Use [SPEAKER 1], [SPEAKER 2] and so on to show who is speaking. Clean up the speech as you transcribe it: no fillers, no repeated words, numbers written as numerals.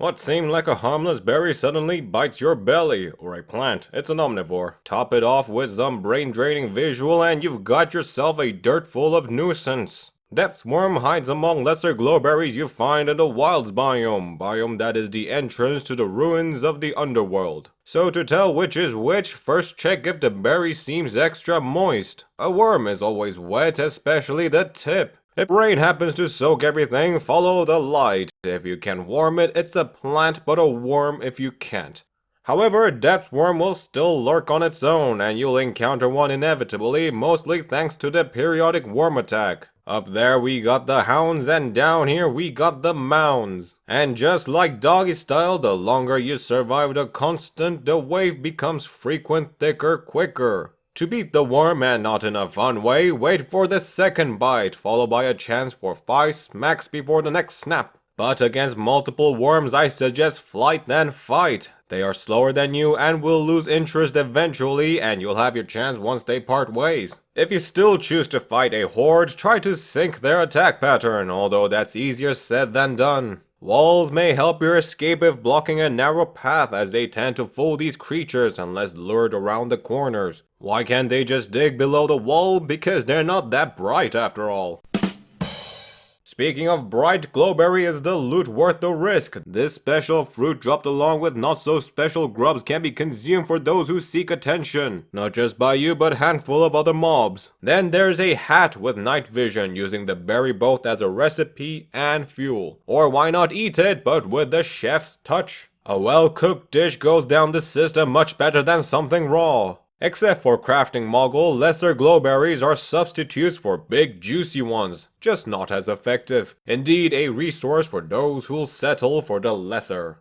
[SPEAKER 1] What seemed like a harmless berry suddenly bites your belly, or a plant, it's an omnivore. Top it off with some brain-draining visual and you've got yourself a dirt full of nuisance. Depth's worm hides among lesser glowberries you find in the wilds biome that is the entrance to the ruins of the underworld. So to tell which is which, first check if the berry seems extra moist. A worm is always wet, especially the tip. If rain happens to soak everything, follow the light. If you can warm it, it's a plant, but a worm if you can't. However, a depth worm will still lurk on its own, and you'll encounter one inevitably, mostly thanks to the periodic worm attack. Up there we got the hounds, and down here we got the mounds. And just like doggy style, the longer you survive the constant, the wave becomes frequent, thicker, quicker. To beat the worm, and not in a fun way, wait for the second bite, followed by a chance for 5 smacks before the next snap. But against multiple worms, I suggest flight than fight. They are slower than you and will lose interest eventually, and you'll have your chance once they part ways. If you still choose to fight a horde, try to sync their attack pattern, although that's easier said than done. Walls may help your escape if blocking a narrow path, as they tend to fool these creatures unless lured around the corners. Why can't they just dig below the wall? Because they're not that bright after all. Speaking of bright, glowberry is the loot worth the risk. This special fruit dropped along with not so special grubs can be consumed for those who seek attention. Not just by you, but a handful of other mobs. Then there's a hat with night vision, using the berry both as a recipe and fuel. Or why not eat it, but with the chef's touch? A well-cooked dish goes down the system much better than something raw. Except for crafting mogul, lesser glowberries are substitutes for big juicy ones, just not as effective. Indeed, a resource for those who'll settle for the lesser.